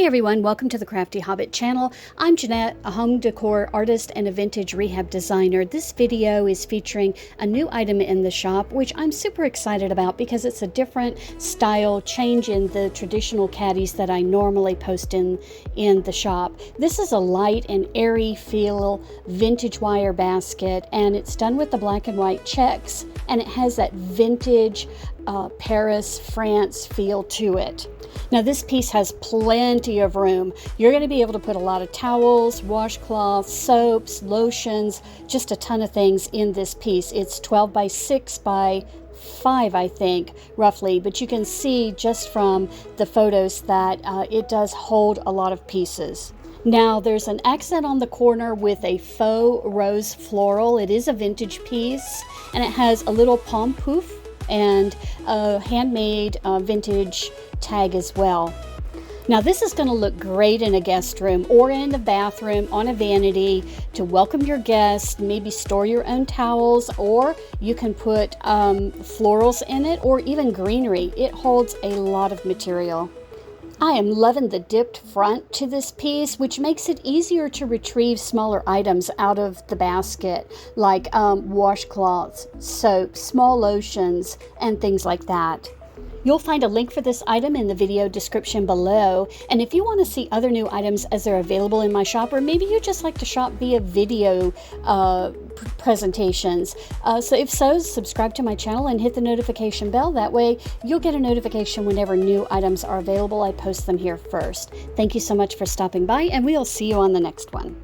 everyone, welcome to the Crafty Hobbit channel. I'm Jeanette, a home decor artist and a vintage rehab designer. This video is featuring a new item in the shop, which I'm super excited about because it's a different style change in the traditional caddies that I normally post in the shop. This is a light and airy feel vintage wire basket, and it's done with the black and white checks, and it has that vintage Paris, France feel to it. Now this piece has plenty of room. You're going to be able to put a lot of towels, washcloths, soaps, lotions, just a ton of things in this piece. It's 12 by 6 by 5, I think, roughly, but you can see just from the photos that it does hold a lot of pieces. Now there's an accent on the corner with a faux rose floral. It is a vintage piece, and it has a little palm poof and a handmade vintage tag as well. Now this is going to look great in a guest room or in the bathroom on a vanity to welcome your guests, maybe store your own towels, or you can put florals in it, or even greenery. It holds a lot of material. I am loving the dipped front to this piece, which makes it easier to retrieve smaller items out of the basket, like washcloths, soap, small lotions, and things like that. You'll find a link for this item in the video description below, and if you want to see other new items as they're available in my shop, or maybe you just like to shop via video presentations, so if so, subscribe to my channel and hit the notification bell. That way you'll get a notification whenever new items are available. I post them here first. Thank you so much for stopping by, and we'll see you on the next one.